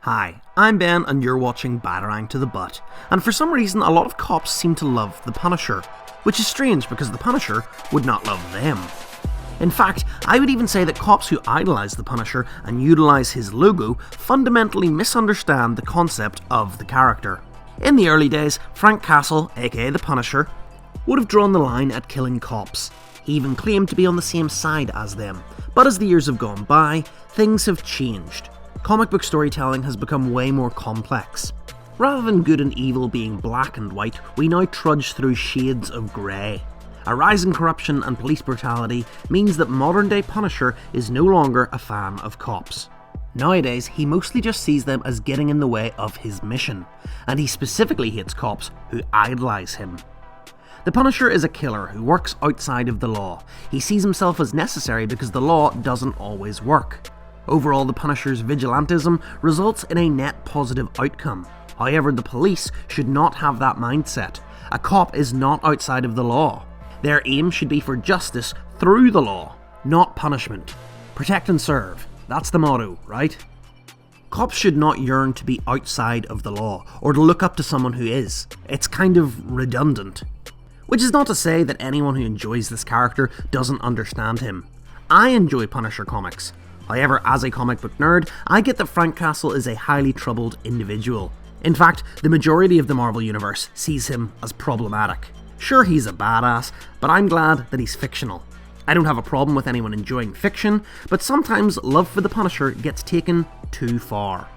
Hi, I'm Ben and you're watching Batarang to the Butt, and for some reason a lot of cops seem to love the Punisher, which is strange because the Punisher would not love them. In fact, I would even say that cops who idolize the Punisher and utilize his logo fundamentally misunderstand the concept of the character. In the early days, Frank Castle, aka the Punisher, would have drawn the line at killing cops. He even claimed to be on the same side as them, but as the years have gone by, things have changed. Comic book storytelling has become way more complex. Rather than good and evil being black and white, we now trudge through shades of grey. A rise in corruption and police brutality means that modern day Punisher is no longer a fan of cops. Nowadays, he mostly just sees them as getting in the way of his mission, and he specifically hates cops who idolize him. The Punisher is a killer who works outside of the law. He sees himself as necessary because the law doesn't always work. Overall, the Punisher's vigilantism results in a net positive outcome. However, the police should not have that mindset. A cop is not outside of the law. Their aim should be for justice through the law, not punishment. Protect and serve. That's the motto, right? Cops should not yearn to be outside of the law, or to look up to someone who is. It's kind of redundant. Which is not to say that anyone who enjoys this character doesn't understand him. I enjoy Punisher comics. However, as a comic book nerd, I get that Frank Castle is a highly troubled individual. In fact, the majority of the Marvel Universe sees him as problematic. Sure, he's a badass, but I'm glad that he's fictional. I don't have a problem with anyone enjoying fiction, but sometimes love for the Punisher gets taken too far.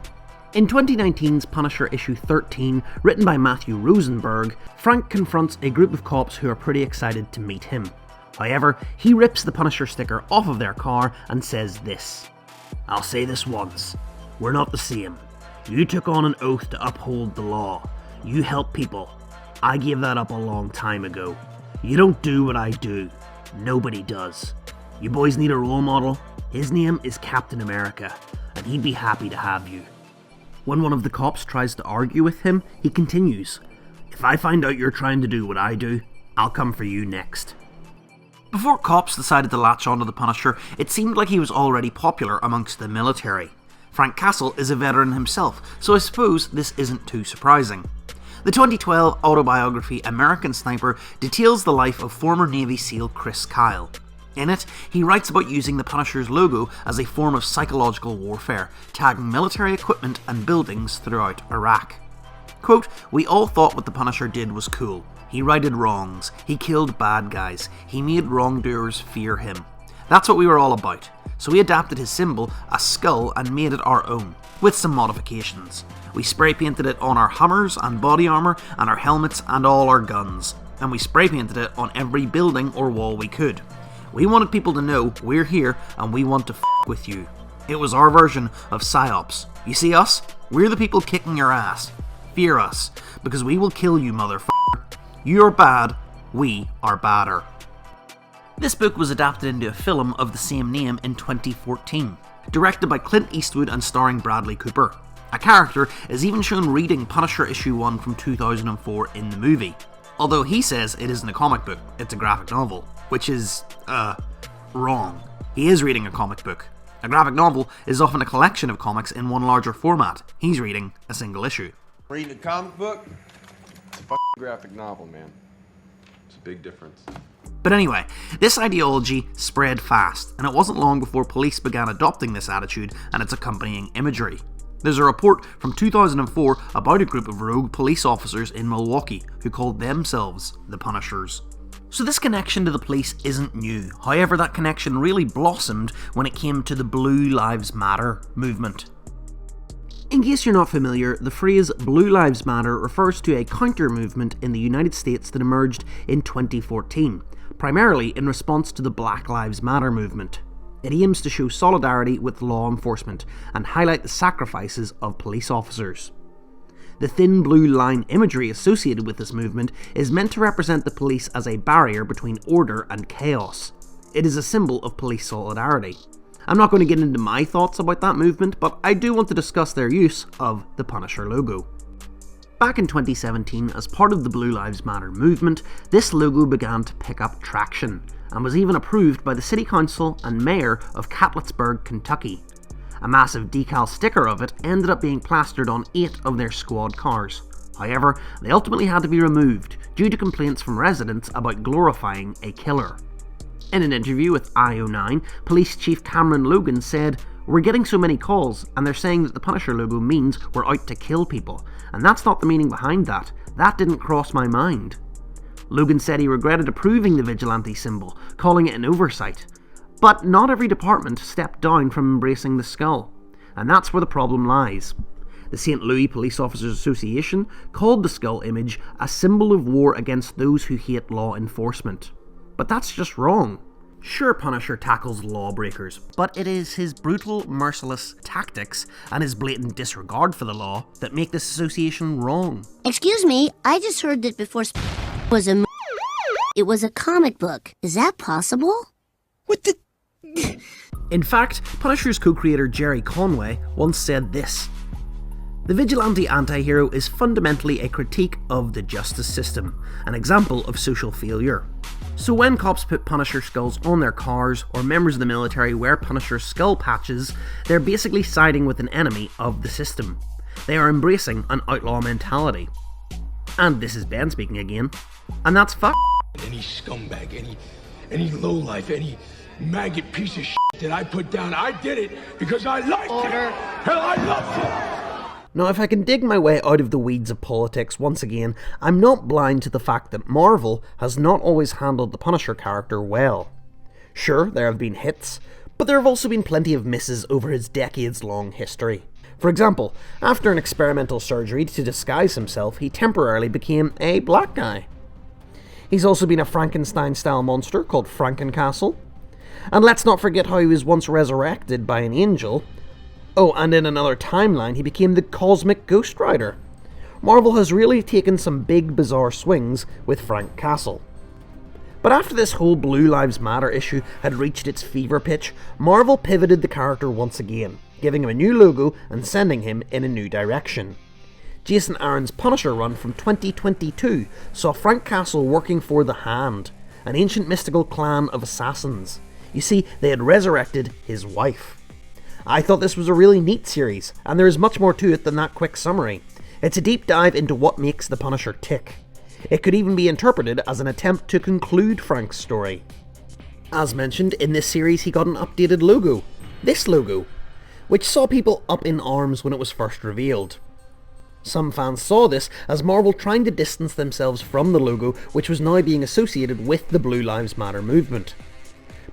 In 2019's Punisher issue 13, written by Matthew Rosenberg, Frank confronts a group of cops who are pretty excited to meet him. However, he rips the Punisher sticker off of their car and says this: "I'll say this once, we're not the same. You took on an oath to uphold the law. You help people. I gave that up a long time ago. You don't do what I do. Nobody does. You boys need a role model? His name is Captain America, and he'd be happy to have you." When one of the cops tries to argue with him, he continues, "If I find out you're trying to do what I do, I'll come for you next." Before cops decided to latch onto the Punisher, it seemed like he was already popular amongst the military. Frank Castle is a veteran himself, so I suppose this isn't too surprising. The 2012 autobiography American Sniper details the life of former Navy SEAL Chris Kyle. In it, he writes about using the Punisher's logo as a form of psychological warfare, tagging military equipment and buildings throughout Iraq. Quote, "We all thought what the Punisher did was cool. He righted wrongs, he killed bad guys, he made wrongdoers fear him. That's what we were all about. So we adapted his symbol, a skull, and made it our own, with some modifications. We spray painted it on our Hummers and body armour and our helmets and all our guns. And we spray painted it on every building or wall we could. We wanted people to know we're here and we want to f*** with you. It was our version of PsyOps. You see us? We're the people kicking your ass. Fear us, because we will kill you, motherfucker. You're bad, we are badder." This book was adapted into a film of the same name in 2014, directed by Clint Eastwood and starring Bradley Cooper. A character is even shown reading Punisher issue 1 from 2004 in the movie. Although he says it isn't a comic book, it's a graphic novel, which is, wrong. He is reading a comic book. A graphic novel is often a collection of comics in one larger format. He's reading a single issue. Reading a comic book? It's a fucking graphic novel, man. It's a big difference. But anyway, this ideology spread fast, and it wasn't long before police began adopting this attitude and its accompanying imagery. There's a report from 2004 about a group of rogue police officers in Milwaukee who called themselves the Punishers. So this connection to the police isn't new. However, that connection really blossomed when it came to the Blue Lives Matter movement. In case you're not familiar, the phrase Blue Lives Matter refers to a counter-movement in the United States that emerged in 2014, primarily in response to the Black Lives Matter movement. It aims to show solidarity with law enforcement and highlight the sacrifices of police officers. The thin blue line imagery associated with this movement is meant to represent the police as a barrier between order and chaos. It is a symbol of police solidarity. I'm not going to get into my thoughts about that movement, but I do want to discuss their use of the Punisher logo. Back in 2017, as part of the Blue Lives Matter movement, this logo began to pick up traction, and was even approved by the City Council and Mayor of Catlettsburg, Kentucky. A massive decal sticker of it ended up being plastered on 8 of their squad cars. However, they ultimately had to be removed due to complaints from residents about glorifying a killer. In an interview with IO9, Police Chief Cameron Logan said, "We're getting so many calls, and they're saying that the Punisher logo means we're out to kill people, and that's not the meaning behind that. That didn't cross my mind." Logan said he regretted approving the Vigilante symbol, calling it an oversight. But not every department stepped down from embracing the skull, and that's where the problem lies. The St. Louis Police Officers Association called the skull image a symbol of war against those who hate law enforcement. But that's just wrong. Sure, Punisher tackles lawbreakers, but it is his brutal, merciless tactics and his blatant disregard for the law that make this association wrong. Excuse me, I just heard that before was it was a comic book. Is that possible? What the... In fact, Punisher's co-creator Jerry Conway once said this: "The vigilante anti-hero is fundamentally a critique of the justice system, an example of social failure. So when cops put Punisher skulls on their cars, or members of the military wear Punisher skull patches, they're basically siding with an enemy of the system. They are embracing an outlaw mentality." And this is Ben speaking again. And that's fuck. Any scumbag, any lowlife, any maggot piece of shit that I put down, I did it because I liked it. Hell, I loved it. Now, if I can dig my way out of the weeds of politics once again, I'm not blind to the fact that Marvel has not always handled the Punisher character well. Sure, there have been hits, but there have also been plenty of misses over his decades-long history. For example, after an experimental surgery to disguise himself, he temporarily became a black guy. He's also been a Frankenstein-style monster called Frankencastle. And let's not forget how he was once resurrected by an angel. Oh, and in another timeline, he became the Cosmic Ghost Rider. Marvel has really taken some big, bizarre swings with Frank Castle. But after this whole Blue Lives Matter issue had reached its fever pitch, Marvel pivoted the character once again, giving him a new logo and sending him in a new direction. Jason Aaron's Punisher run from 2022 saw Frank Castle working for the Hand, an ancient mystical clan of assassins. You see, they had resurrected his wife. I thought this was a really neat series, and there is much more to it than that quick summary. It's a deep dive into what makes the Punisher tick. It could even be interpreted as an attempt to conclude Frank's story. As mentioned, in this series he got an updated logo. This logo, which saw people up in arms when it was first revealed. Some fans saw this as Marvel trying to distance themselves from the logo, which was now being associated with the Blue Lives Matter movement.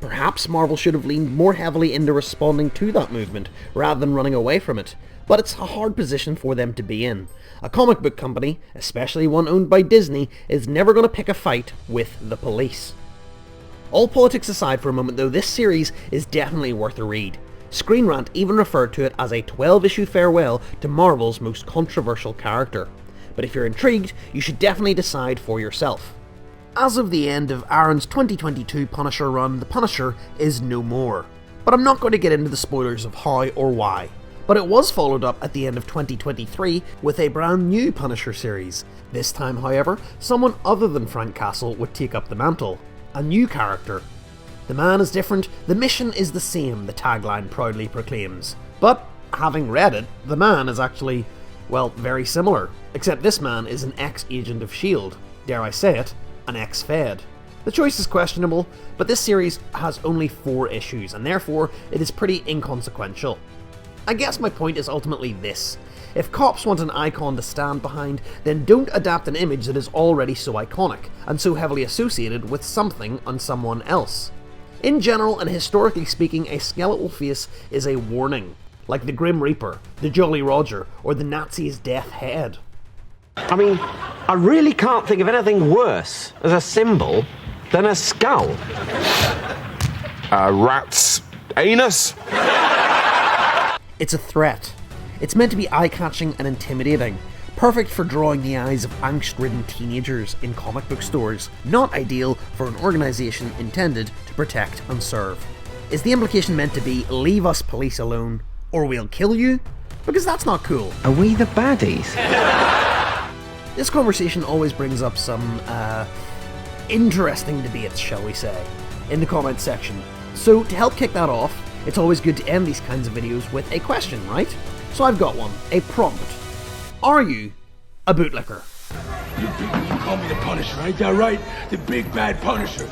Perhaps Marvel should have leaned more heavily into responding to that movement, rather than running away from it, but it's a hard position for them to be in. A comic book company, especially one owned by Disney, is never going to pick a fight with the police. All politics aside for a moment though, this series is definitely worth a read. Screen Rant even referred to it as a 12-issue farewell to Marvel's most controversial character. But if you're intrigued, you should definitely decide for yourself. As of the end of Aaron's 2022 Punisher run, the Punisher is no more. But I'm not going to get into the spoilers of how or why. But it was followed up at the end of 2023 with a brand new Punisher series. This time, however, someone other than Frank Castle would take up the mantle. A new character. The man is different, the mission is the same, the tagline proudly proclaims. But, having read it, the man is actually, well, very similar. Except this man is an ex-agent of S.H.I.E.L.D. Dare I say it, an ex-Fed. The choice is questionable, but this series has only 4 issues, and therefore it is pretty inconsequential. I guess my point is ultimately this. If cops want an icon to stand behind, then don't adapt an image that is already so iconic, and so heavily associated with something and someone else. In general, and historically speaking, a skeletal face is a warning, like the Grim Reaper, the Jolly Roger, or the Nazi's death head. I mean, I really can't think of anything worse as a symbol than a skull. A rat's anus? It's a threat. It's meant to be eye-catching and intimidating, perfect for drawing the eyes of angst-ridden teenagers in comic book stores, not ideal for an organisation intended to protect and serve. Is the implication meant to be, leave us police alone, or we'll kill you? Because that's not cool. Are we the baddies? This conversation always brings up some, interesting debates, shall we say, in the comments section. So, to help kick that off, it's always good to end these kinds of videos with a question, right? So I've got one, a prompt. Are you a bootlicker? You call me the Punisher, ain't that right? The big bad Punisher.